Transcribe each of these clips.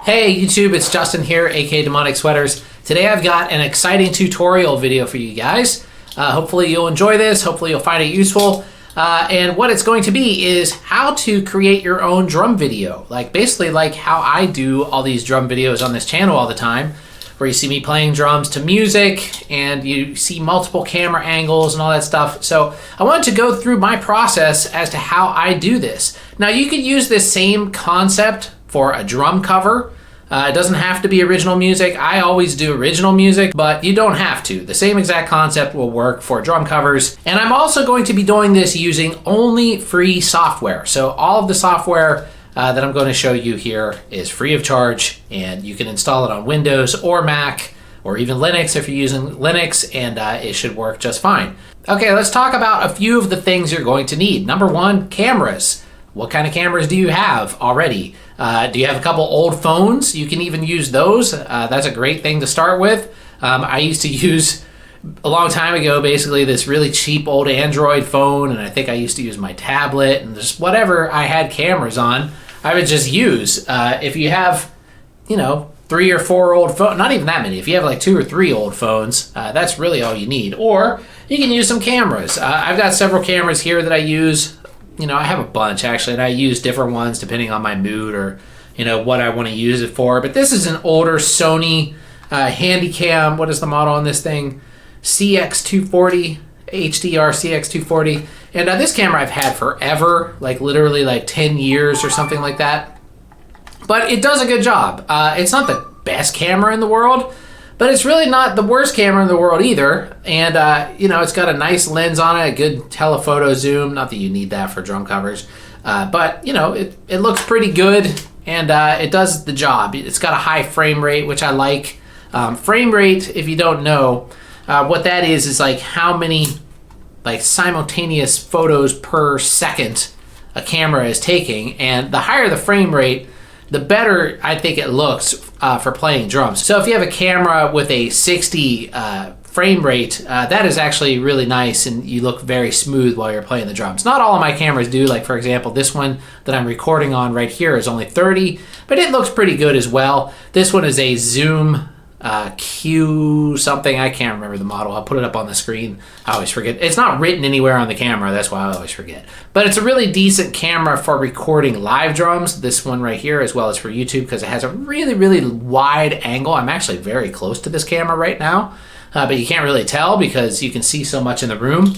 Hey YouTube, it's Justin here, aka Demonic Sweaters. Today I've got an exciting tutorial video for you guys. Hopefully you'll enjoy this, hopefully you'll find it useful. And what it's going to be is how to create your own drum video. Basically like how I do all these drum videos on this channel all the time, where you see me playing drums to music and you see multiple camera angles and all that stuff. So I wanted to go through my process as to how I do this. Now you could use this same concept for a drum cover. It doesn't have to be original music. I always do original music, but you don't have to. The same exact concept will work for drum covers. And I'm also going to be doing this using only free software. So all of the software that I'm going to show you here is free of charge, and you can install it on Windows or Mac or even Linux if you're using Linux, and it should work just fine. Okay, let's talk about a few of the things you're going to need. Number one, cameras. What kind of cameras do you have already? Do you have a couple old phones? You can even use those. That's a great thing to start with. I used to use, a long time ago, basically this really cheap old Android phone, and I think I used to use my tablet and just whatever I had cameras on, I would just use. If you have, 3 or 4 old phones, not even that many, if you have like 2 or 3 old phones, that's really all you need. Or you can use some cameras. I've got several cameras here that I use. I have a bunch actually, and I use different ones depending on my mood or, what I want to use it for. But this is an older Sony Handycam. What is the model on this thing? CX240, HDR CX240. And this camera I've had forever, literally 10 years or something like that. But it does a good job. It's not the best camera in the world, but it's really not the worst camera in the world either. And, it's got a nice lens on it, a good telephoto zoom. Not that you need that for drum covers. But, it looks pretty good, and it does the job. It's got a high frame rate, which I like. Frame rate, if you don't know, what that is how many simultaneous photos per second a camera is taking. And the higher the frame rate, the better I think it looks for playing drums. So if you have a camera with a 60 frame rate, that is actually really nice, and you look very smooth while you're playing the drums. Not all of my cameras do. For example, this one that I'm recording on right here is only 30, but it looks pretty good as well. This one is a Zoom Q something. I can't remember the model. I'll put it up on the screen. I always forget. It's not written anywhere on the camera. That's why I always forget. But it's a really decent camera for recording live drums. This one right here, as well as for YouTube, because it has a really, really wide angle. I'm actually very close to this camera right now, but you can't really tell because you can see so much in the room.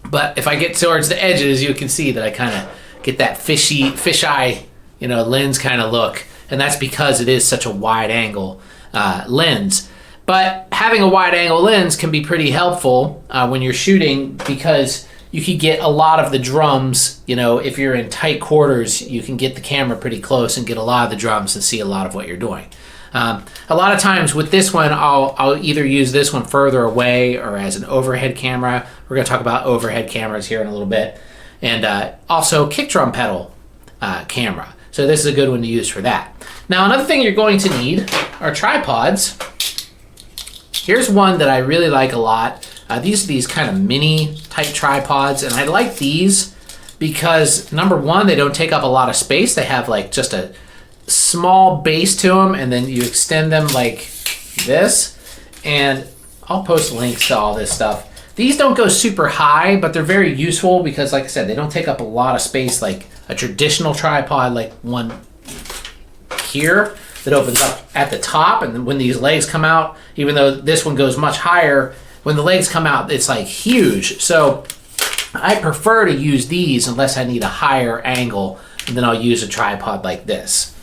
But if I get towards the edges, you can see that I kind of get that fisheye, lens kind of look, and that's because it is such a wide angle lens. But having a wide angle lens can be pretty helpful when you're shooting, because you can get a lot of the drums. If you're in tight quarters, you can get the camera pretty close and get a lot of the drums and see a lot of what you're doing. A lot of times with this one, I'll either use this one further away or as an overhead camera. We're going to talk about overhead cameras here in a little bit. And also kick drum pedal camera. So this is a good one to use for that. Now, another thing you're going to need are tripods. Here's one that I really like a lot. These are these kind of mini type tripods, and I like these because, number one, they don't take up a lot of space. They have just a small base to them, and then you extend them like this. And I'll post links to all this stuff. These don't go super high, but they're very useful because, like I said, they don't take up a lot of space like a traditional tripod, like one here that opens up at the top, and then when these legs come out, even though this one goes much higher, when the legs come out, it's huge. So I prefer to use these unless I need a higher angle, and then I'll use a tripod like this.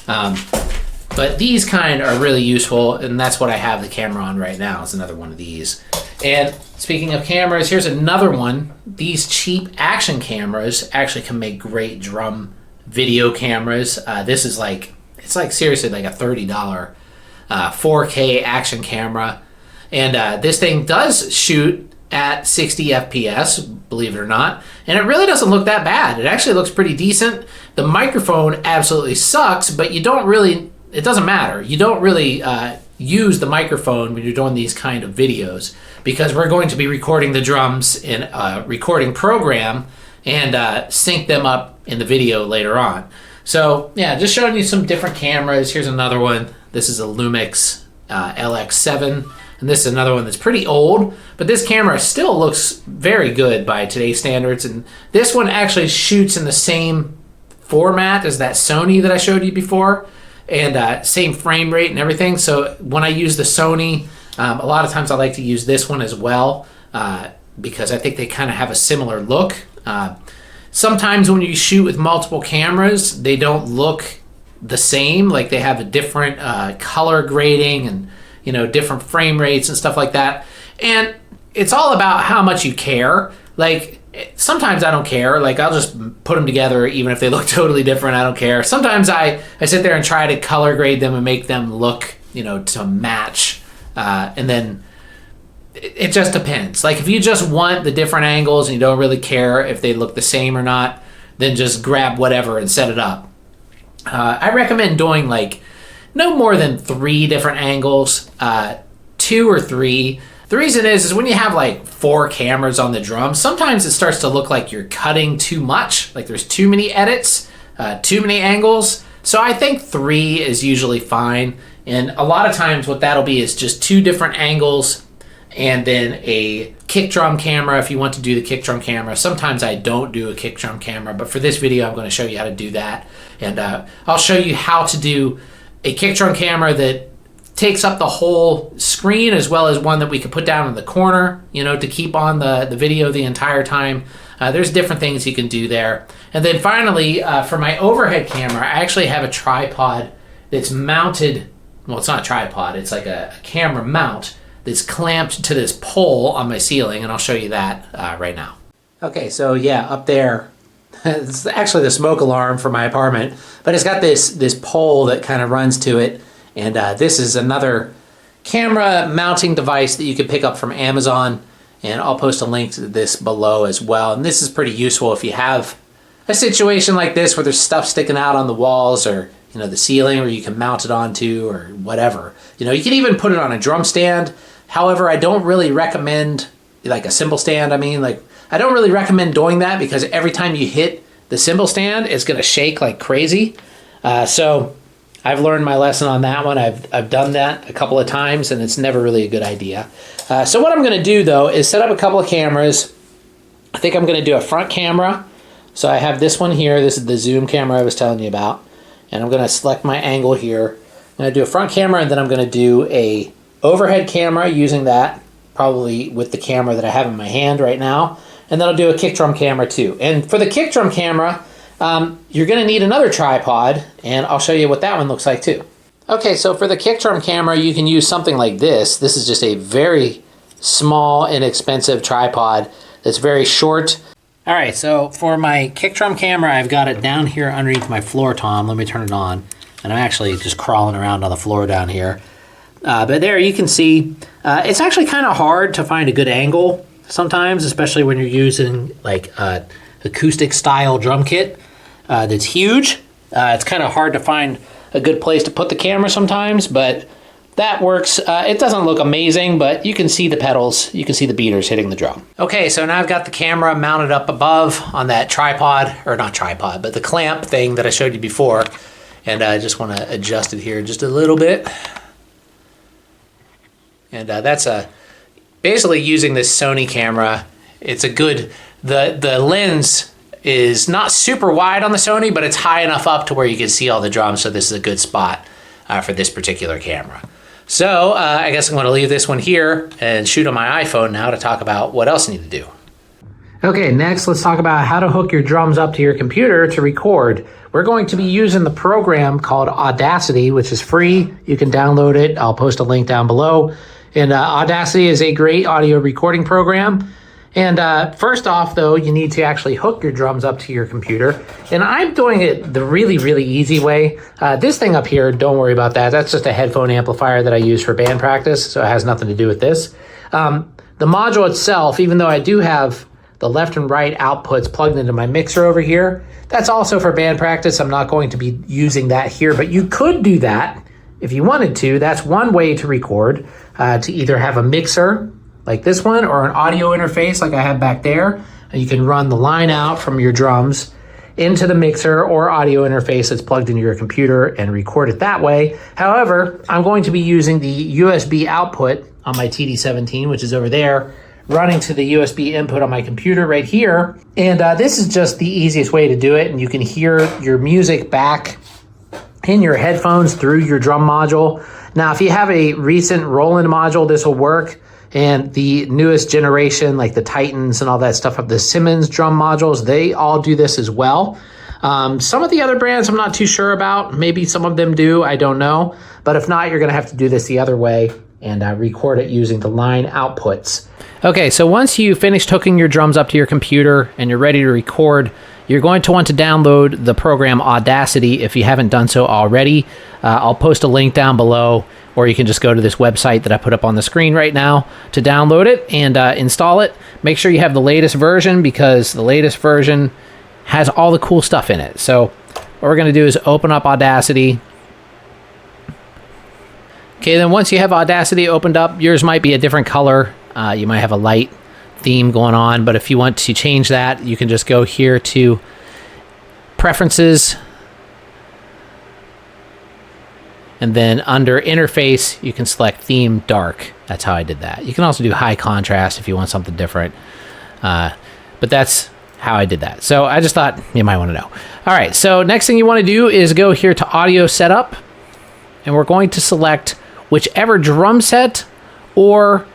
But these kind are really useful, and that's what I have the camera on right now. It's another one of these. And speaking of cameras, here's another one. These cheap action cameras actually can make great drum video cameras. This is it's seriously a $30 4K action camera. And this thing does shoot at 60 FPS, believe it or not. And it really doesn't look that bad. It actually looks pretty decent. The microphone absolutely sucks, but it doesn't matter. You don't really use the microphone when you're doing these kind of videos, because we're going to be recording the drums in a recording program and sync them up in the video later on. So yeah, just showing you some different cameras. Here's another one. This is a Lumix LX7, and this is another one that's pretty old, but this camera still looks very good by today's standards. And this one actually shoots in the same format as that Sony that I showed you before, and same frame rate and everything. So when I use the Sony, a lot of times I like to use this one as well, because I think they kind of have a similar look. Sometimes when you shoot with multiple cameras, they don't look the same. Like they have a different color grading and, you know, different frame rates and stuff like that. And it's all about how much you care. Like sometimes I don't care. Like I'll just put them together even if they look totally different. I don't care. Sometimes I sit there and try to color grade them and make them look, you know, to match. And then it just depends. Like if you just want the different angles and you don't really care if they look the same or not, then just grab whatever and set it up. I recommend doing like no more than 3 different angles, 2 or 3. The reason is when you have like 4 cameras on the drum, sometimes it starts to look like you're cutting too much, like there's too many edits, too many angles. So I think 3 is usually fine. And a lot of times what that'll be is just 2 different angles and then a kick drum camera if you want to do the kick drum camera. Sometimes I don't do a kick drum camera, but for this video I'm going to show you how to do that. And I'll show you how to do a kick drum camera that takes up the whole screen, as well as one that we could put down in the corner, you know, to keep on the video the entire time. There's different things you can do there. And then finally, for my overhead camera, I actually have a tripod that's mounted. Well, it's not a tripod, it's like a camera mount that's clamped to this pole on my ceiling, and I'll show you that right now. Okay, so yeah, up there, it's actually the smoke alarm for my apartment, but it's got this pole that kind of runs to it, and this is another camera mounting device that you can pick up from Amazon, and I'll post a link to this below as well. And this is pretty useful if you have a situation like this where there's stuff sticking out on the walls or, you know, the ceiling where you can mount it onto or whatever. You know, you can even put it on a drum stand. However, I don't really recommend, like a cymbal stand, I mean, like, I don't really recommend doing that because every time you hit the cymbal stand, it's gonna shake like crazy. So I've learned my lesson on that one. I've done that a couple of times and it's never really a good idea. So what I'm gonna do though is set up a couple of cameras. I think I'm gonna do a front camera. So I have this one here. This is the zoom camera I was telling you about. And I'm gonna select my angle here. I'm gonna do a front camera, and then I'm gonna do a overhead camera using that, probably with the camera that I have in my hand right now. And then I'll do a kick drum camera too. And for the kick drum camera, you're gonna need another tripod, and I'll show you what that one looks like too. Okay, so for the kick drum camera, you can use something like this. This is just a very small, inexpensive tripod that's very short. All right, so for my kick drum camera, I've got it down here underneath my floor tom. Let me turn it on. And I'm actually just crawling around on the floor down here. But there you can see, it's actually kind of hard to find a good angle sometimes, especially when you're using like acoustic style drum kit that's huge. It's kind of hard to find a good place to put the camera sometimes, but that works. It doesn't look amazing, but you can see the pedals, you can see the beaters hitting the drum. Okay, so now I've got the camera mounted up above on that tripod, or not tripod, but the clamp thing that I showed you before. And I just want to adjust it here just a little bit. And that's basically using this Sony camera. It's a good, the lens is not super wide on the Sony, but it's high enough up to where you can see all the drums, so this is a good spot for this particular camera. So I guess I'm going to leave this one here and shoot on my iPhone now to talk about what else I need to do. Okay, next let's talk about how to hook your drums up to your computer to record. We're going to be using the program called Audacity, which is free. You can download it. I'll post a link down below. And Audacity is a great audio recording program. And first off, though, you need to actually hook your drums up to your computer. And I'm doing it the really, really easy way. This thing up here, don't worry about that. That's just a headphone amplifier that I use for band practice, so it has nothing to do with this. The module itself, even though I do have the left and right outputs plugged into my mixer over here, that's also for band practice. I'm not going to be using that here, but you could do that if you wanted to. That's one way to record, to either have a mixer like this one or an audio interface like I have back there. And you can run the line out from your drums. into the mixer or audio interface that's plugged into your computer and record it that way. However, I'm going to be using the USB output on my TD17, which is over there, running to the USB input on my computer right here. And this is just the easiest way to do it. And you can hear your music back in your headphones through your drum module. Now, if you have a recent Roland module, this will work. And the newest generation, like the Titans and all that stuff, of the Simmons drum modules, they all do this as well. Some of the other brands I'm not too sure about. Maybe some of them do, I don't know. But if not, you're gonna have to do this the other way and record it using the line outputs. Okay, so once you finished hooking your drums up to your computer and you're ready to record, you're going to want to download the program Audacity if you haven't done so already. I'll post a link down below, or you can just go to this website that I put up on the screen right now to download it and install it. Make sure you have the latest version, because the latest version has all the cool stuff in it. So what we're going to do is open up Audacity. Okay, then once you have Audacity opened up, yours might be a different color. You might have a light theme going on, but if you want to change that, you can just go here to Preferences, and then under Interface, you can select Theme Dark. That's how I did that. You can also do High Contrast if you want something different, but that's how I did that. So I just thought you might want to know. All right, so next thing you want to do is go here to Audio Setup, and we're going to select whichever drum set or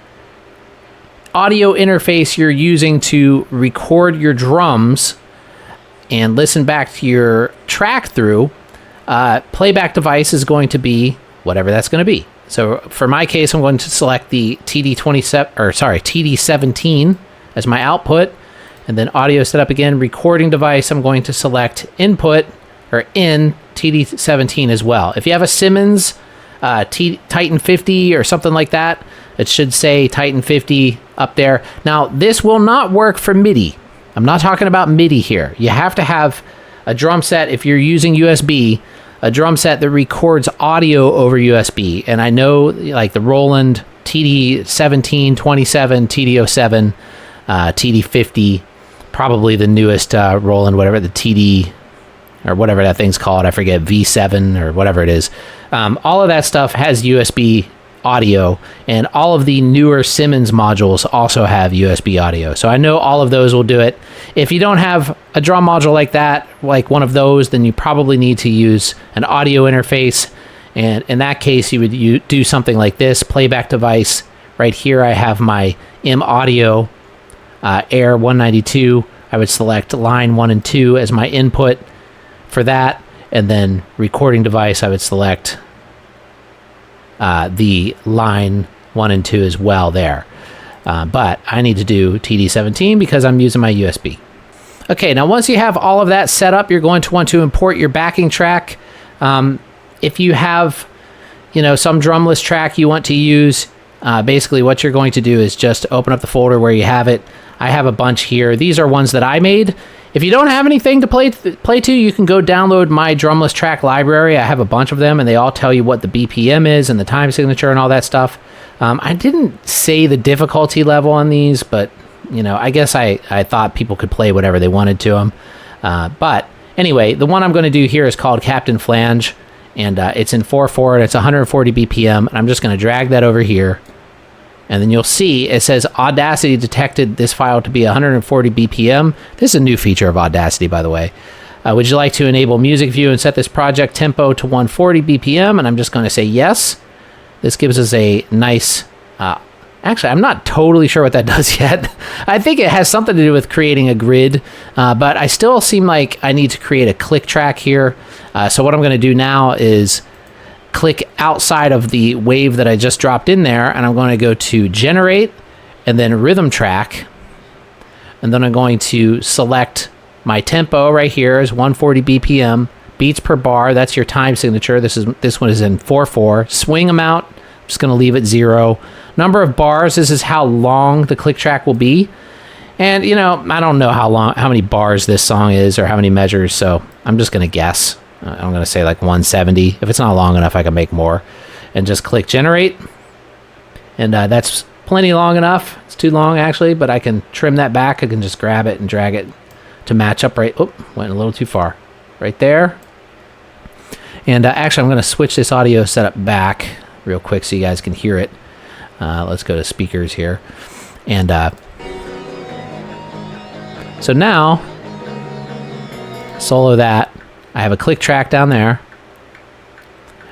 audio interface you're using to record your drums and listen back to your track through. Playback device is going to be whatever that's going to be. So for my case, I'm going to select the TD17 as my output, and then audio setup again. Recording device, I'm going to select input or in TD17 as well. If you have a Simmons Titan 50 or something like that, it should say Titan 50 up there. Now, this will not work for MIDI. I'm not talking about MIDI here. You have to have a drum set, if you're using USB, a drum set that records audio over USB. And I know like the Roland TD17, 27, TD07, TD50, probably the newest Roland, whatever, the TD or whatever that thing's called, I forget, V7 or whatever it is. All of that stuff has USB audio, and all of the newer Simmons modules also have USB audio. So I know all of those will do it. If you don't have a drum module like that, like one of those, then you probably need to use an audio interface. And in that case, you would do something like this. Playback device. Right here, I have my M Audio Air 192. I would select line 1 and 2 as my input for that. And then recording device, I would select the line 1 and 2 as well there. But I need to do TD17 because I'm using my USB. Okay, now once you have all of that set up, you're going to want to import your backing track. If you have, some drumless track you want to use, basically what you're going to do is just open up the folder where you have it. I have a bunch here. These are ones that I made. If you don't have anything to play to, you can go download my drumless track library. I have a bunch of them, and they all tell you what the BPM is and the time signature and all that stuff. I didn't say the difficulty level on these, but I guess I thought people could play whatever they wanted to them. But anyway, the one I'm going to do here is called Captain Flange, and it's in 4/4, and it's 140 BPM. And I'm just going to drag that over here. And then you'll see it says Audacity detected this file to be 140 BPM. This is a new feature of Audacity, by the way. Would you like to enable music view and set this project tempo to 140 BPM? And I'm just going to say yes. This gives us a nice... actually, I'm not totally sure what that does yet. I think it has something to do with creating a grid, but I still seem like I need to create a click track here. So what I'm going to do now is click outside of the wave that I just dropped in there, and I'm going to go to Generate, and then Rhythm Track, and then I'm going to select my tempo right here is 140 BPM, beats per bar, that's your time signature. This one is in 4/4. Swing amount, I'm just going to leave it 0. Number of bars, this is how long the click track will be. And, I don't know how many bars this song is or how many measures, so I'm just going to guess. I'm going to say like 170. If it's not long enough, I can make more. And just click Generate. And that's plenty long enough. It's too long, actually, but I can trim that back. I can just grab it and drag it to match up right. Oh, went a little too far. Right there. And actually, I'm going to switch this audio setup back real quick so you guys can hear it. Let's go to speakers here. And so now, solo that. I have a click track down there.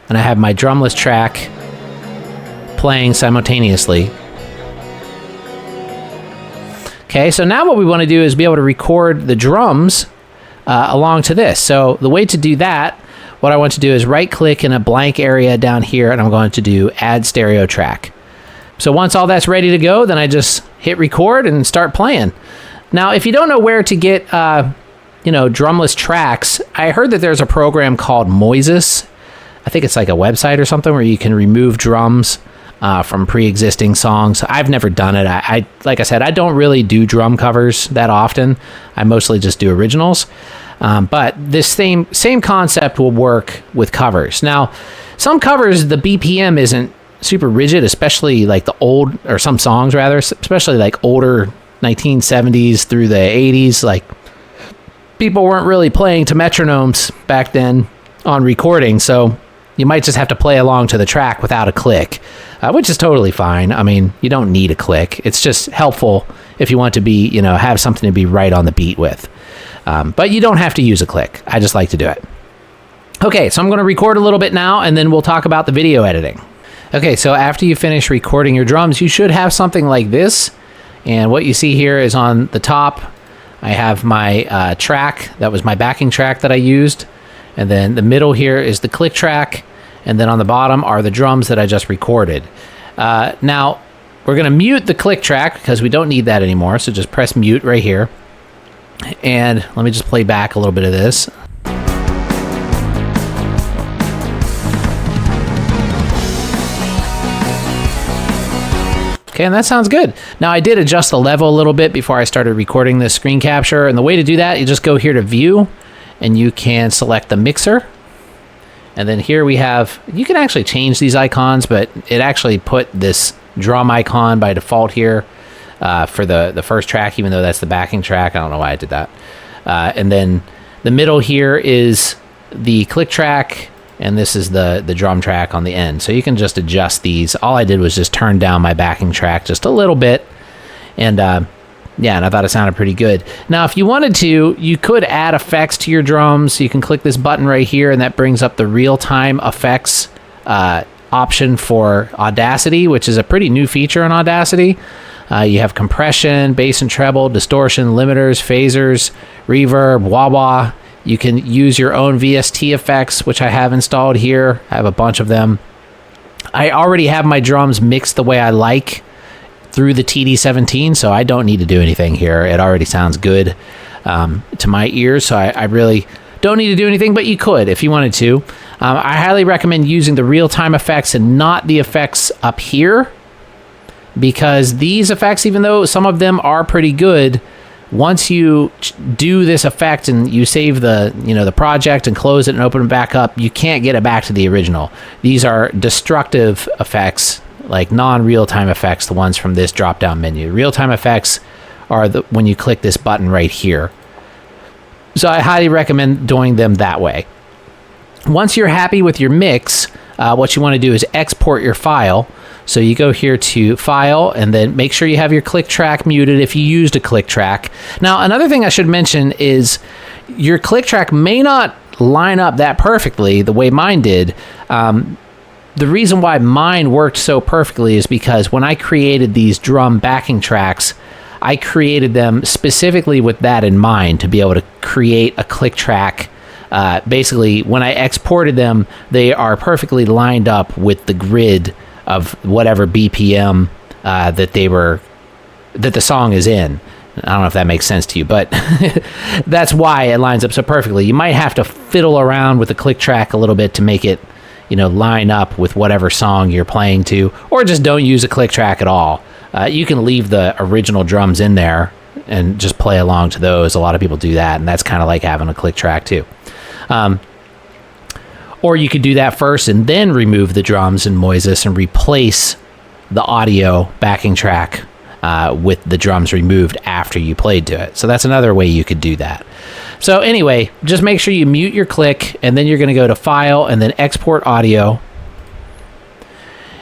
And I have my drumless track playing simultaneously. Okay, so now what we want to do is be able to record the drums along to this. So the way to do that, what I want to do is right-click in a blank area down here, and I'm going to do Add Stereo Track. So once all that's ready to go, then I just hit record and start playing. Now, if you don't know where to get, drumless tracks, I heard that there's a program called Moises. I think it's like a website or something where you can remove drums from pre-existing songs. I've never done it. I like I said, I don't really do drum covers that often. I mostly just do originals. But this same concept will work with covers. Now, some covers, the BPM isn't super rigid, especially like the old, or some songs rather, especially like older 1970s through the 80s. Like, people weren't really playing to metronomes back then on recording, so you might just have to play along to the track without a click, which is totally fine. I mean, you don't need a click. It's just helpful if you want to be, have something to be right on the beat with. But you don't have to use a click. I just like to do it. Okay, so I'm going to record a little bit now, and then we'll talk about the video editing. Okay, so after you finish recording your drums, you should have something like this. And what you see here is on the top, I have my track. That was my backing track that I used. And then the middle here is the click track. And then on the bottom are the drums that I just recorded. Now, we're going to mute the click track because we don't need that anymore. So just press mute right here. And let me just play back a little bit of this. Okay, and that sounds good. Now, I did adjust the level a little bit before I started recording this screen capture. And the way to do that, you just go here to View, and you can select the mixer. And then here we have, you can actually change these icons, but it actually put this drum icon by default here for the first track, even though that's the backing track. I don't know why I did that. And then the middle here is the click track, and this is the drum track on the end. So you can just adjust these. All I did was just turn down my backing track just a little bit. And yeah, and I thought it sounded pretty good. Now, if you wanted to, you could add effects to your drums. You can click this button right here, and that brings up the real-time effects option for Audacity, which is a pretty new feature in Audacity. You have compression, bass and treble, distortion, limiters, phasers, reverb, wah-wah. You can use your own VST effects, which I have installed here. I have a bunch of them. I already have my drums mixed the way I like through the TD-17, so I don't need to do anything here. It already sounds good to my ears, so I really don't need to do anything, but you could if you wanted to. I highly recommend using the real-time effects and not the effects up here, because these effects, even though some of them are pretty good, once you do this effect and you save the project and close it and open it back up, you can't get it back to the original. These are destructive effects, like non-real-time effects, the ones from this drop-down menu. Real-time effects are when you click this button right here. So I highly recommend doing them that way. Once you're happy with your mix, what you want to do is export your file. So you go here to File, and then make sure you have your click track muted if you used a click track. Now, another thing I should mention is your click track may not line up that perfectly the way mine did. The reason why mine worked so perfectly is because when I created these drum backing tracks, I created them specifically with that in mind, to be able to create a click track. Basically, when I exported them, they are perfectly lined up with the grid of whatever BPM that the song is in. I don't know if that makes sense to you, but that's why it lines up so perfectly. You might have to fiddle around with the click track a little bit to make it, line up with whatever song you're playing to, or just don't use a click track at all. You can leave the original drums in there and just play along to those. A lot of people do that, and that's kind of like having a click track too. Or you could do that first and then remove the drums in Moises and replace the audio backing track with the drums removed after you played to it. So that's another way you could do that. So anyway, just make sure you mute your click, and then you're going to go to File and then Export Audio.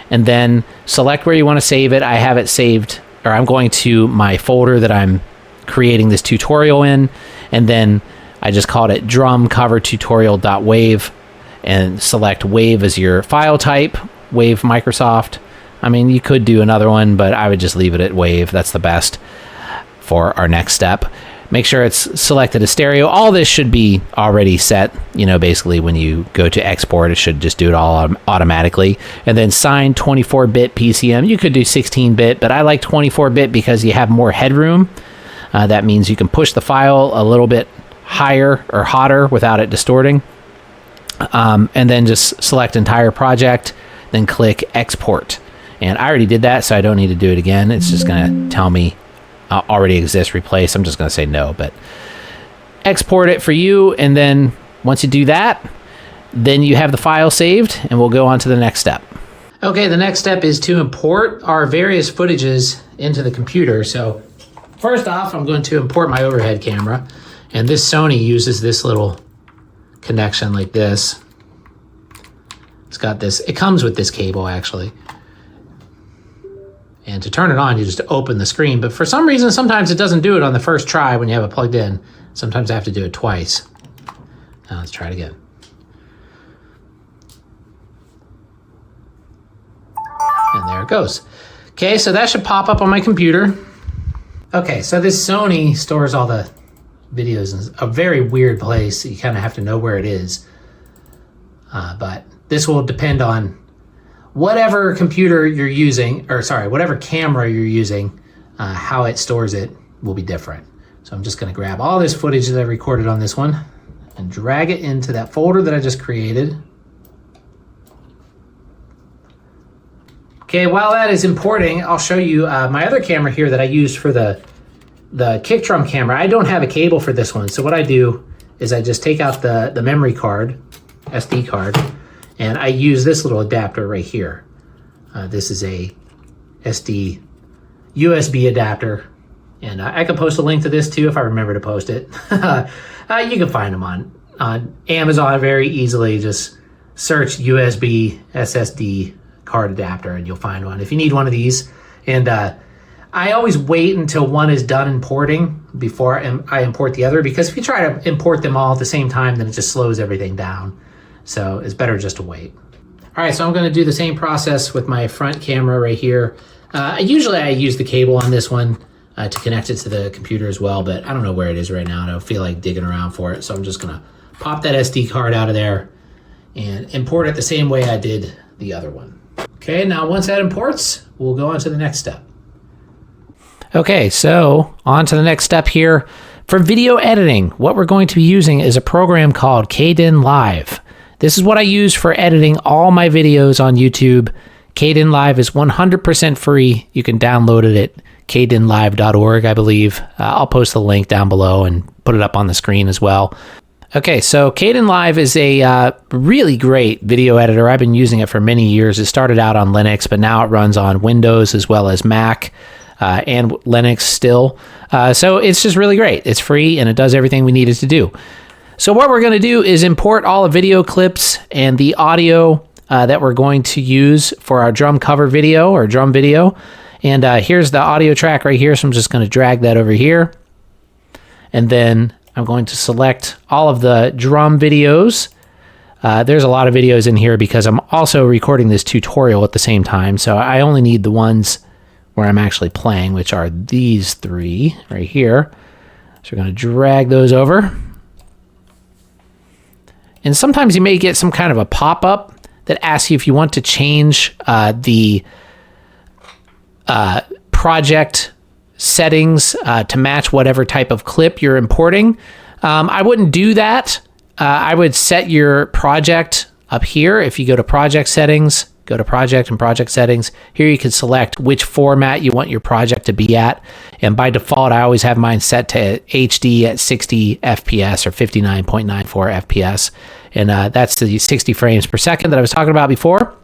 And then select where you want to save it. I have it saved, or I'm going to my folder that I'm creating this tutorial in, and then I just called it drumcovertutorial.wave and select WAV as your file type, WAV Microsoft. I mean, you could do another one, but I would just leave it at WAV. That's the best for our next step. Make sure it's selected as stereo. All this should be already set. You know, basically when you go to export, it should just do it all automatically. And then sign 24-bit PCM. You could do 16-bit, but I like 24-bit because you have more headroom. That means you can push the file a little bit higher or hotter without it distorting. And then just select entire project, then click export. And I already did that, so I don't need to do it again. It's just going to tell me already exists, replace. I'm just going to say no, but export it for you. And then once you do that, then you have the file saved, and we'll go on to the next step. Okay, the next step is to import our various footages into the computer. So first off, I'm going to import my overhead camera, and this Sony uses this little connection like this. It's got this, it comes with this cable actually. And to turn it on, you just open the screen. But for some reason, sometimes it doesn't do it on the first try when you have it plugged in. Sometimes I have to do it twice. Now let's try it again. And there it goes. Okay, so that should pop up on my computer. Okay, so this Sony stores all the videos in a very weird place. You kind of have to know where it is. But this will depend on whatever computer you're using, or sorry, whatever camera you're using, how it stores it will be different. So I'm just going to grab all this footage that I recorded on this one and drag it into that folder that I just created. Okay, while that is importing, I'll show you my other camera here that I used for the kick drum camera. I don't have a cable for this one, so what I do is I just take out the memory card, SD card, and I use this little adapter right here. This is a SD USB adapter. And I can post a link to this too if I remember to post it. You can find them on Amazon very easily. Just search USB SSD card adapter and you'll find one if you need one of these. And I always wait until one is done importing before I import the other, because if you try to import them all at the same time, then it just slows everything down. So it's better just to wait. All right, so I'm going to do the same process with my front camera right here. Usually I use the cable on this one to connect it to the computer as well, but I don't know where it is right now. I don't feel like digging around for it, so I'm just going to pop that SD card out of there and import it the same way I did the other one. Okay, now once that imports, we'll go on to the next step. Okay, so on to the next step here. For video editing, what we're going to be using is a program called Kdenlive. This is what I use for editing all my videos on YouTube. Kdenlive is 100% free. You can download it at kdenlive.org, I believe. I'll post the link down below and put it up on the screen as well. Okay, so Kdenlive is a really great video editor. I've been using it for many years. It started out on Linux, but now it runs on Windows as well as Mac and Linux still. So it's just really great. It's free and it does everything we need it to do. So what we're going to do is import all the video clips and the audio that we're going to use for our drum cover video or drum video. And here's the audio track right here. So I'm just going to drag that over here. And then I'm going to select all of the drum videos. There's a lot of videos in here because I'm also recording this tutorial at the same time. So I only need the ones where I'm actually playing, which are these three right here. So we're going to drag those over. And sometimes you may get some kind of a pop-up that asks you if you want to change the project settings to match whatever type of clip you're importing. I wouldn't do that. I would set your project up here. If you go to project settings, go to project and project settings. Here you can select which format you want your project to be at. And by default, I always have mine set to HD at 60 FPS or 59.94 FPS. And that's the 60 frames per second that I was talking about before.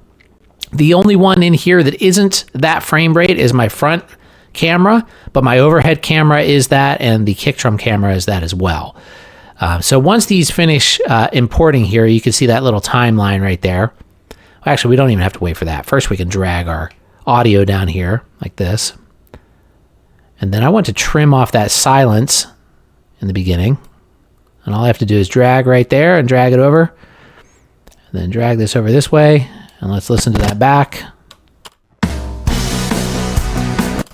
The only one in here that isn't that frame rate is my front camera, but my overhead camera is that, and the kick drum camera is that as well. So once these finish importing here, you can see that little timeline right there. Actually, we don't even have to wait for that. First, we can drag our audio down here like this. And then I want to trim off that silence in the beginning. And all I have to do is drag right there and drag it over. And then drag this over this way. And let's listen to that back.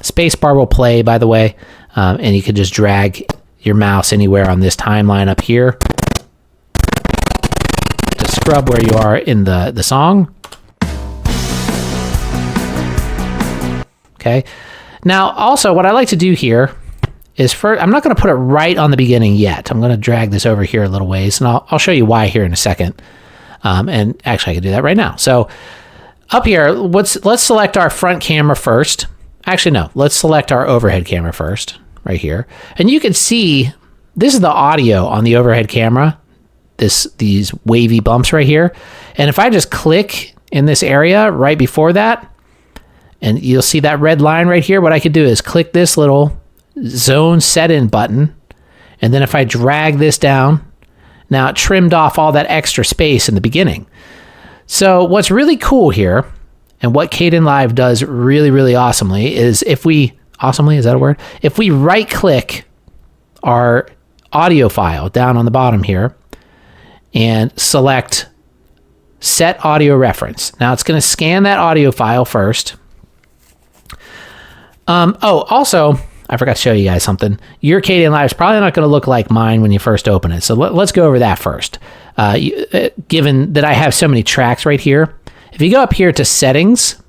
Spacebar will play, by the way. And you can just drag your mouse anywhere on this timeline up here to scrub where you are in the song. Okay. Now, also, what I like to do here is I'm not going to put it right on the beginning yet. I'm going to drag this over here a little ways, and I'll show you why here in a second. And actually, I can do that right now. So up here, let's select our front camera first. Actually, no, let's select our overhead camera first, right here. And you can see this is the audio on the overhead camera, these wavy bumps right here. And if I just click in this area right before that, and you'll see that red line right here, what I could do is click this little zone set-in button, and then if I drag this down, now it trimmed off all that extra space in the beginning. So what's really cool here, and what Kdenlive does really, really awesomely, is if we right-click our audio file down on the bottom here and select Set Audio Reference. Now it's going to scan that audio file first. Also, I forgot to show you guys something. Your Kdenlive is probably not going to look like mine when you first open it. So let's go over that first. Given that I have so many tracks right here, if you go up here to Settings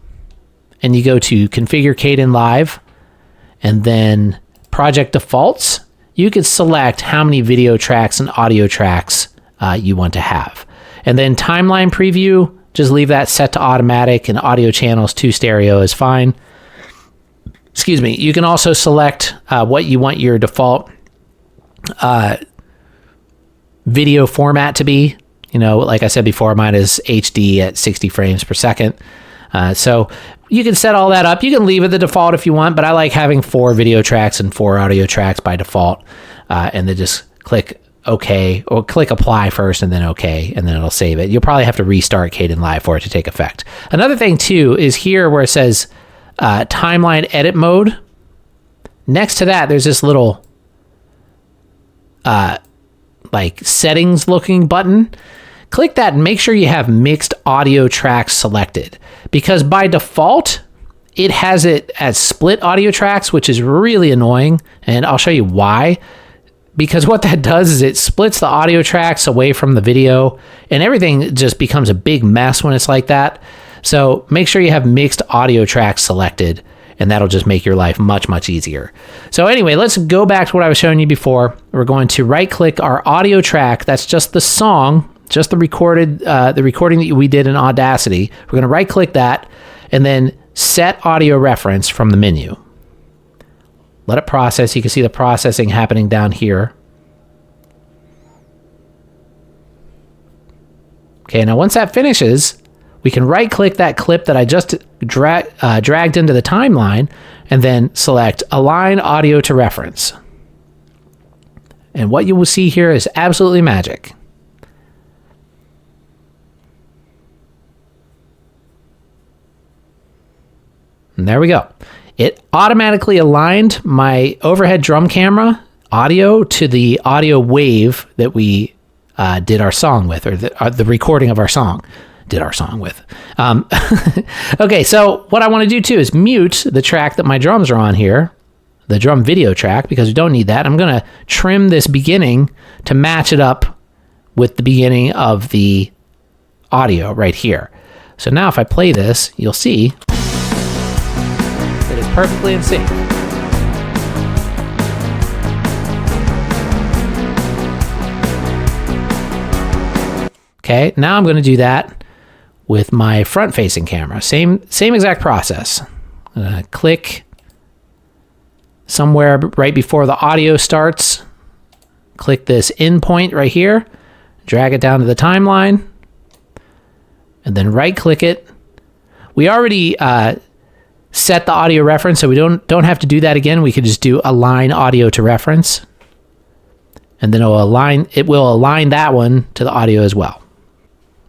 and you go to Configure Kdenlive and then Project Defaults, you can select how many video tracks and audio tracks you want to have. And then Timeline Preview, just leave that set to automatic, and audio channels to stereo is fine. Excuse me. You can also select what you want your default video format to be. You know, like I said before, mine is HD at 60 frames per second. So you can set all that up. You can leave it the default if you want, but I like having 4 video tracks and 4 audio tracks by default. And then just click OK, or click Apply first and then OK, and then it'll save it. You'll probably have to restart Kdenlive for it to take effect. Another thing, too, is here where it says Timeline Edit Mode. Next to that, there's this little like settings looking button. Click that and make sure you have mixed audio tracks selected, because by default it has it as split audio tracks, which is really annoying, and I'll show you why. Because what that does is it splits the audio tracks away from the video, and everything just becomes a big mess when it's like that. So make sure you have mixed audio tracks selected, and that'll just make your life much, much easier. So anyway, let's go back to what I was showing you before. We're going to right-click our audio track. That's just the song, just the recording that we did in Audacity. We're going to right-click that, and then set audio reference from the menu. Let it process. You can see the processing happening down here. Okay, now once that finishes, we can right-click that clip that I just dragged into the timeline, and then select Align Audio to Reference. And what you will see here is absolutely magic. And there we go. It automatically aligned my overhead drum camera audio to the audio wave that we did our song with, or the recording of our song. Did our song with. Okay, so what I want to do too is mute the track that my drums are on here, the drum video track, because we don't need that. I'm going to trim this beginning to match it up with the beginning of the audio right here. So now if I play this, you'll see that it's perfectly in sync. Okay, now I'm going to do that with my front-facing camera. Same exact process. I'm going to click somewhere right before the audio starts. Click this in point right here. Drag it down to the timeline. And then right-click it. We already set the audio reference, so we don't have to do that again. We could just do align audio to reference, and then it will align that one to the audio as well.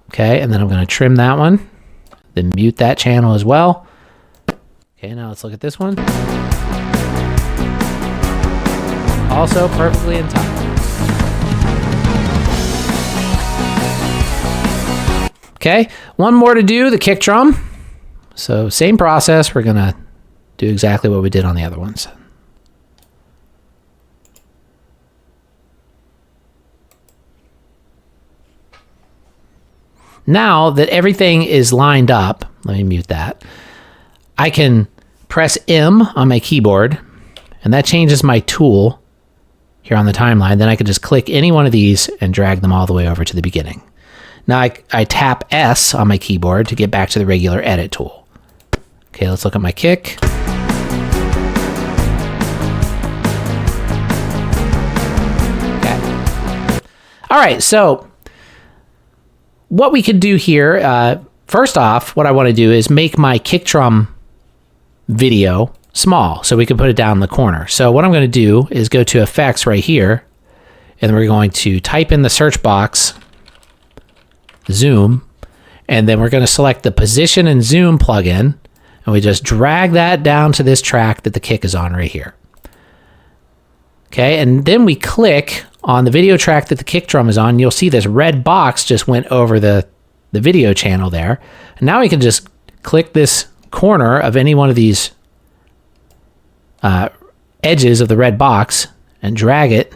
Okay, and then I'm going to trim that one, then mute that channel as well. Okay, now let's look at this one. Also perfectly in time. Okay, one more to do, the kick drum. So same process, we're gonna do exactly what we did on the other ones. Now that everything is lined up, let me mute that. I can press M on my keyboard, and that changes my tool here on the timeline. Then I can just click any one of these and drag them all the way over to the beginning. Now I tap S on my keyboard to get back to the regular edit tool. Okay, let's look at my kick. Okay. All right, so what we could do here, first off, what I want to do is make my kick drum video small so we can put it down in the corner. So what I'm going to do is go to effects right here, and we're going to type in the search box zoom, and then we're going to select the position and zoom plugin, and we just drag that down to this track that the kick is on right here. Okay, and then we click on the video track that the kick drum is on. You'll see this red box just went over the video channel there. And now we can just click this corner of any one of these edges of the red box and drag it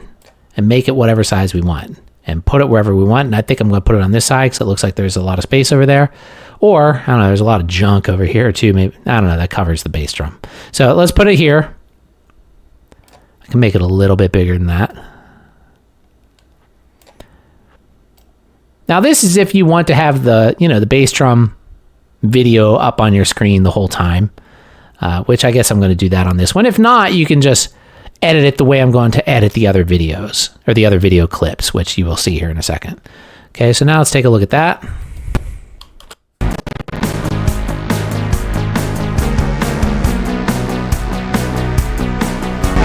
and make it whatever size we want and put it wherever we want. And I think I'm going to put it on this side because it looks like there's a lot of space over there. Or, I don't know, there's a lot of junk over here too. Maybe, I don't know, that covers the bass drum. So let's put it here. I can make it a little bit bigger than that. Now this is if you want to have the, the bass drum video up on your screen the whole time, which I guess I'm going to do that on this one. If not, you can just edit it the way I'm going to edit the other videos, or the other video clips, which you will see here in a second. Okay, so now let's take a look at that.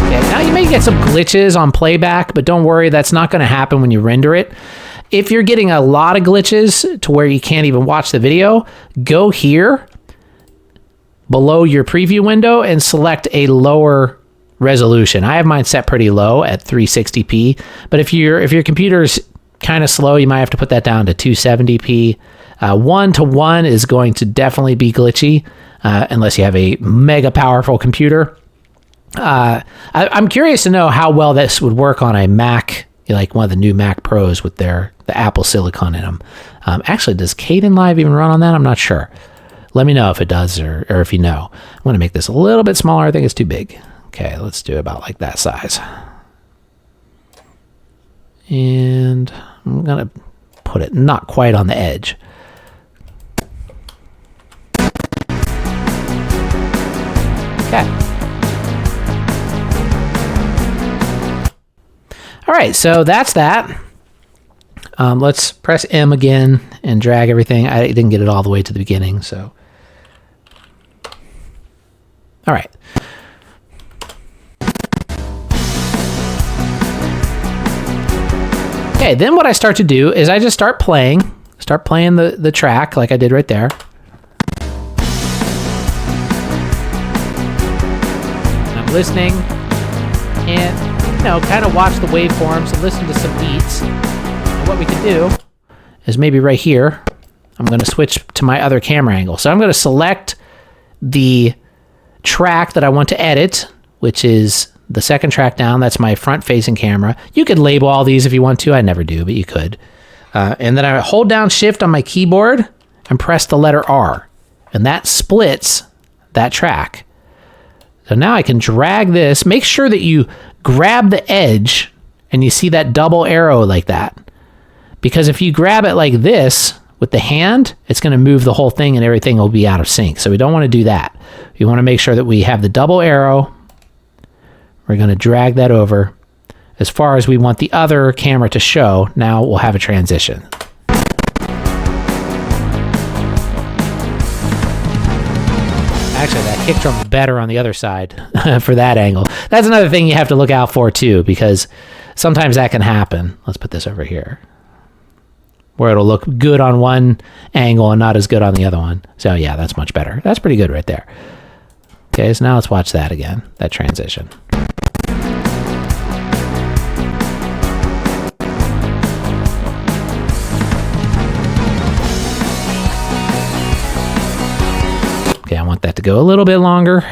Okay, now you may get some glitches on playback, but don't worry, that's not going to happen when you render it. If you're getting a lot of glitches to where you can't even watch the video, go here below your preview window and select a lower resolution. I have mine set pretty low at 360p, but if your computer's kind of slow, you might have to put that down to 270p. 1:1 is going to definitely be glitchy unless you have a mega powerful computer. I'm curious to know how well this would work on a Mac, like one of the new Mac Pros with the Apple Silicon in them. Actually, does Kdenlive even run on that? I'm not sure. Let me know if it does or if you know. I'm going to make this a little bit smaller. I think it's too big. Okay, let's do about like that size. And I'm going to put it not quite on the edge. Okay. All right, so that's that. Let's press M again and drag everything. I didn't get it all the way to the beginning, so. All right. Okay, then what I start to do is I just start playing the track like I did right there. And I'm listening and, kind of watch the waveforms and listen to some beats. And what we can do is maybe right here, I'm going to switch to my other camera angle. So I'm going to select the track that I want to edit, which is the second track down. That's my front-facing camera. You could label all these if you want to. I never do, but you could. And then I hold down Shift on my keyboard and press the letter R. And that splits that track. So now I can drag this. Make sure that you grab the edge and you see that double arrow like that. Because if you grab it like this with the hand, it's going to move the whole thing and everything will be out of sync. So we don't want to do that. We want to make sure that we have the double arrow. We're going to drag that over as far as we want the other camera to show. Now we'll have a transition. Actually, that kick drum's better on the other side for that angle. That's another thing you have to look out for too, because sometimes that can happen. Let's put this over here, where it'll look good on one angle and not as good on the other one. So yeah, that's much better. That's pretty good right there. Okay, so now let's watch that again, that transition. Okay, I want that to go a little bit longer.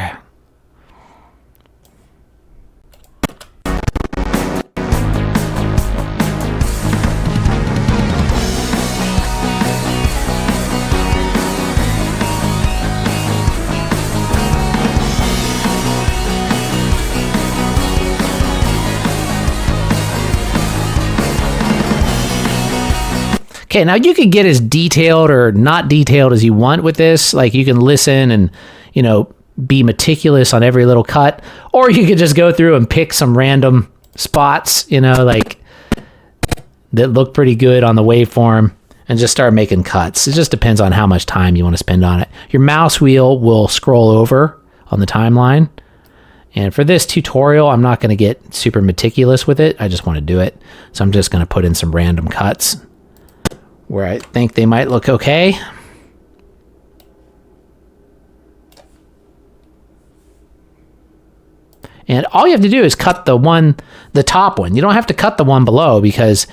Okay, now you can get as detailed or not detailed as you want with this. Like you can listen and, you know, be meticulous on every little cut, or you could just go through and pick some random spots, you know, like that look pretty good on the waveform and just start making cuts. It just depends on how much time you want to spend on it. Your mouse wheel will scroll over on the timeline. And for this tutorial, I'm not going to get super meticulous with it. I just want to do it. So I'm just going to put in some random cuts where I think they might look okay. And all you have to do is cut the top one. You don't have to cut the one below, because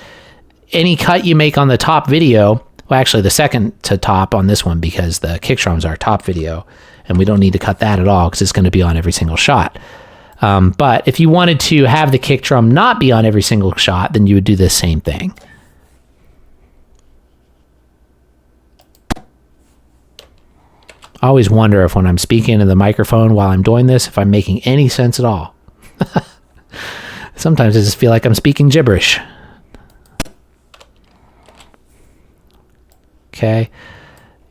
any cut you make on the top video, well, actually the second to top on this one, because the kick drum's our top video, and we don't need to cut that at all because it's going to be on every single shot. But if you wanted to have the kick drum not be on every single shot, then you would do the same thing. I always wonder if when I'm speaking into the microphone while I'm doing this, if I'm making any sense at all. Sometimes I just feel like I'm speaking gibberish. Okay.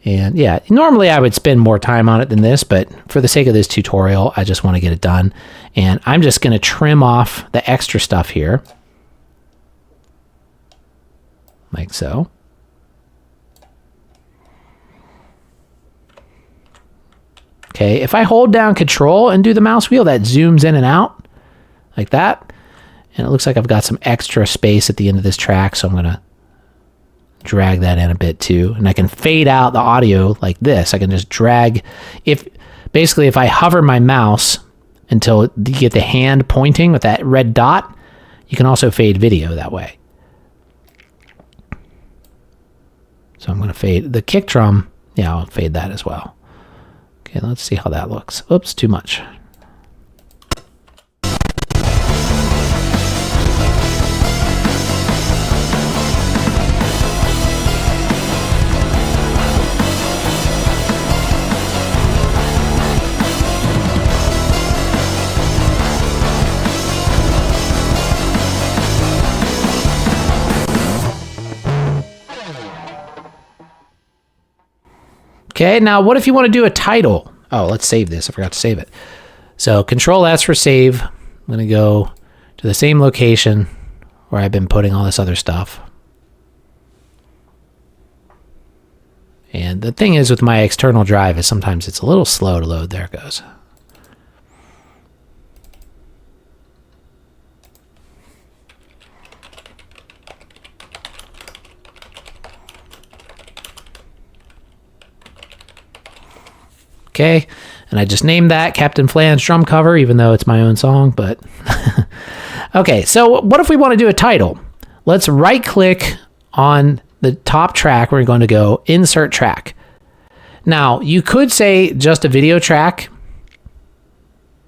And yeah, normally I would spend more time on it than this, but for the sake of this tutorial, I just want to get it done. And I'm just going to trim off the extra stuff here. Like so. Okay, if I hold down Control and do the mouse wheel, that zooms in and out like that. And it looks like I've got some extra space at the end of this track, so I'm going to drag that in a bit too. And I can fade out the audio like this. I can just drag. Basically, if I hover my mouse until you get the hand pointing with that red dot, you can also fade video that way. So I'm going to fade the kick drum. Yeah, I'll fade that as well. Okay, let's see how that looks. Oops, too much. Okay, now what if you want to do a title? Oh, let's save this. I forgot to save it. So Control S for save. I'm going to go to the same location where I've been putting all this other stuff. And the thing is with my external drive is sometimes it's a little slow to load. There it goes. Okay, and I just named that Captain Flan's drum cover, even though it's my own song, but... Okay, so what if we want to do a title? Let's right-click on the top track. We're going to go Insert Track. Now, you could say just a video track.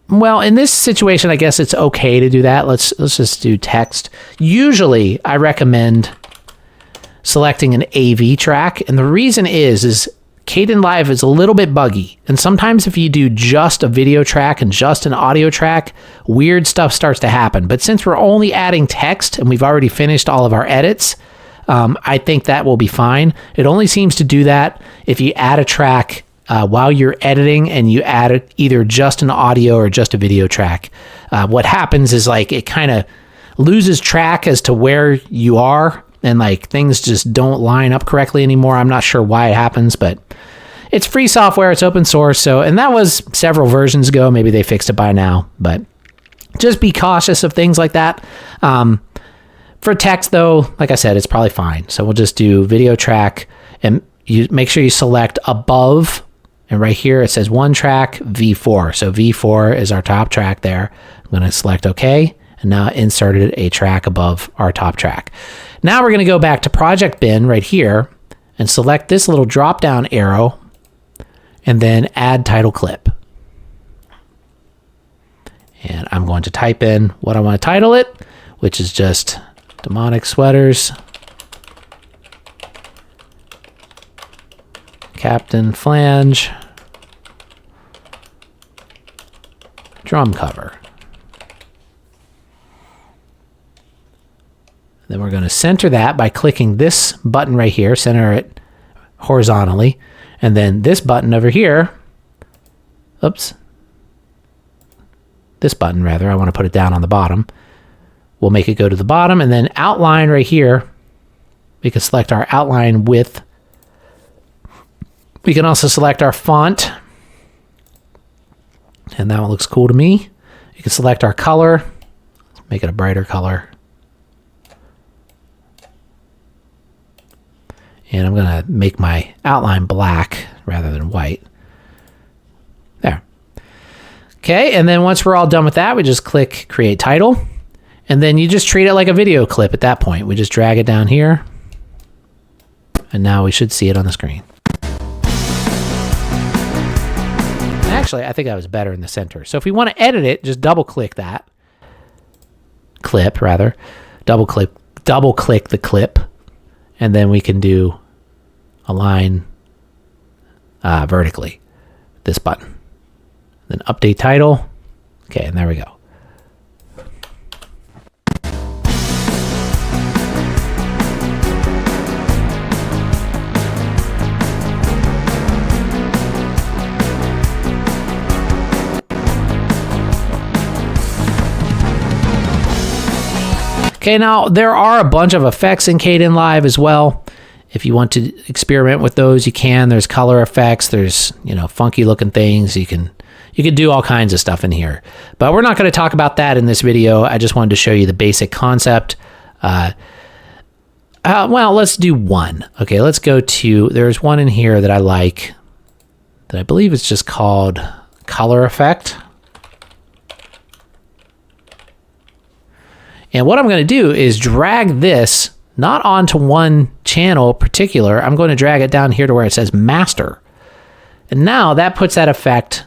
Well, in this situation, I guess it's okay to do that. Let's just do text. Usually, I recommend selecting an AV track, and the reason is Kdenlive is a little bit buggy, and sometimes if you do just a video track and just an audio track, weird stuff starts to happen. But since we're only adding text and we've already finished all of our edits, I think that will be fine. It only seems to do that if you add a track while you're editing and you add either just an audio or just a video track. What happens is like it kind of loses track as to where you are, and like things just don't line up correctly anymore. I'm not sure why it happens, but It's free software, it's open source, so, and that was several versions ago. Maybe they fixed it by now, but just be cautious of things like that. For text though, like I said, it's probably fine. So we'll just do video track, and you make sure you select above, and right here it says one track V4. So V4 is our top track there. I'm going to select OK, and now I inserted a track above our top track. Now we're going to go back to Project Bin right here and select this little drop down arrow and then add title clip. And I'm going to type in what I want to title it, which is just Demonic Sweaters, Captain Flange, drum cover. Then we're going to center that by clicking this button right here, center it horizontally, and then this button over here, oops, this button rather, I want to put it down on the bottom. We'll make it go to the bottom, and then outline right here, we can select our outline width. We can also select our font, and that one looks cool to me. You can select our color, let's make it a brighter color. And I'm gonna make my outline black rather than white. There. Okay, and then once we're all done with that, we just click Create Title. And then you just treat it like a video clip at that point. We just drag it down here. And now we should see it on the screen. Actually, I think that was better in the center. So if we want to edit it, just double click that. Clip, rather. Double click the clip. And then we can do align vertically. This button. Then update title. Okay, and there we go. Okay, now there are a bunch of effects in Kdenlive as well. If you want to experiment with those, you can. There's color effects, there's, you know, funky looking things. You can do all kinds of stuff in here. But we're not going to talk about that in this video. I just wanted to show you the basic concept. Well, let's do one. Okay, let's go to, there's one in here that I like that I believe it's just called color effect. And what I'm going to do is drag this not onto one channel particular. I'm going to drag it down here to where it says master. And now that puts that effect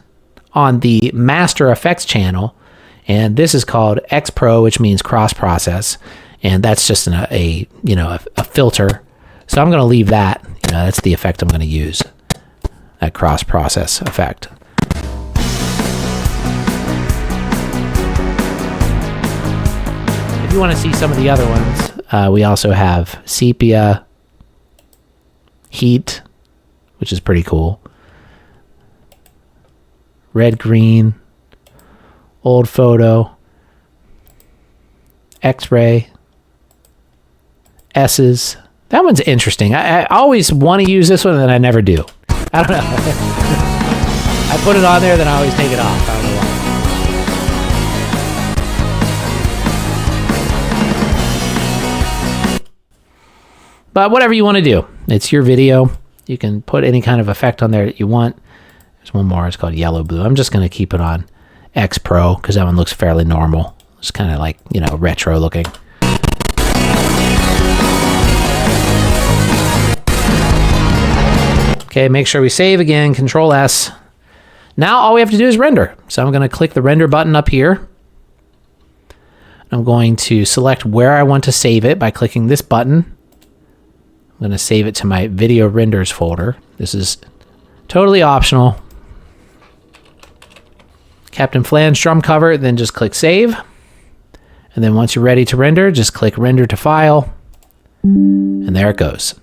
on the master effects channel. And this is called X Pro, which means cross process. And that's just a filter. So I'm going to leave that. That's the effect I'm going to use. That cross process effect. If you want to see some of the other ones, we also have sepia, heat, which is pretty cool, red, green, old photo, X-ray, S's. That one's interesting. I always want to use this one, and then I never do. I don't know. I put it on there, then I always take it off. I don't know why. But whatever you want to do, it's your video. You can put any kind of effect on there that you want. There's one more, it's called yellow blue. I'm just going to keep it on X Pro because that one looks fairly normal. It's kind of like, retro looking. Okay, make sure we save again, Control S. Now all we have to do is render. So I'm going to click the render button up here. I'm going to select where I want to save it by clicking this button. I'm going to save it to my video renders folder. This is totally optional. Captain Flange drum cover, then just click save. And then once you're ready to render, just click render to file. And there it goes.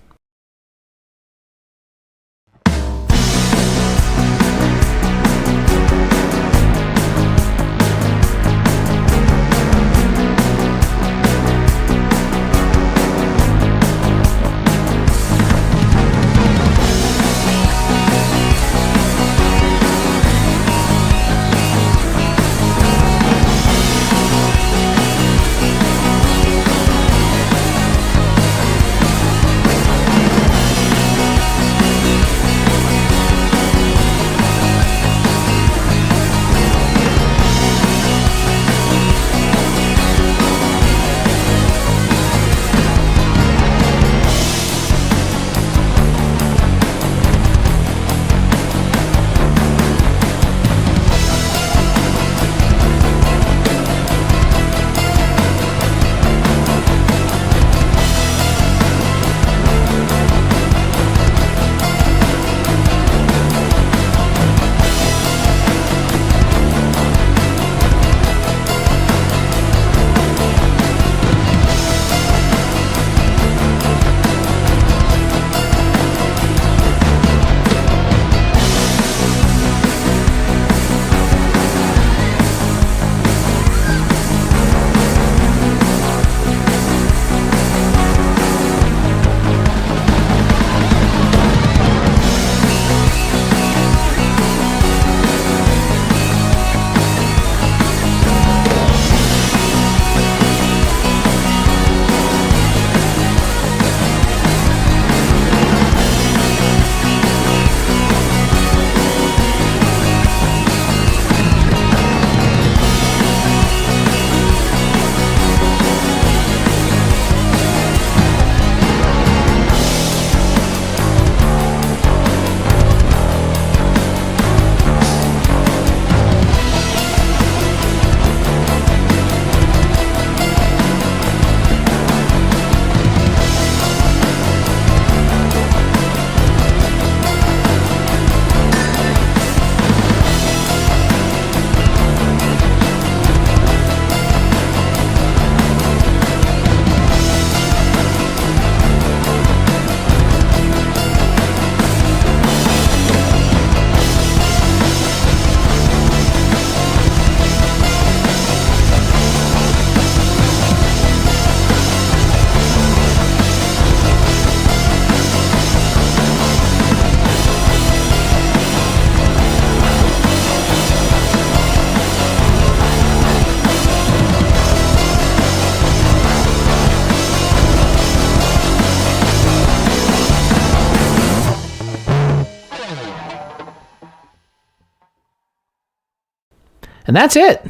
And that's it.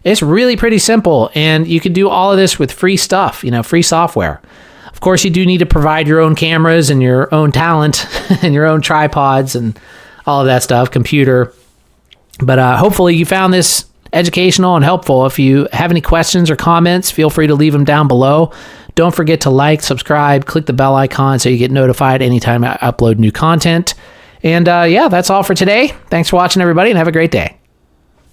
It's really pretty simple, and you can do all of this with free stuff, free software. Of course, you do need to provide your own cameras and your own talent and your own tripods and all of that stuff, computer. But hopefully you found this educational and helpful. If you have any questions or comments, feel free to leave them down below. Don't forget to like, subscribe, click the bell icon so you get notified anytime I upload new content. And yeah, that's all for today. Thanks for watching, everybody, and have a great day.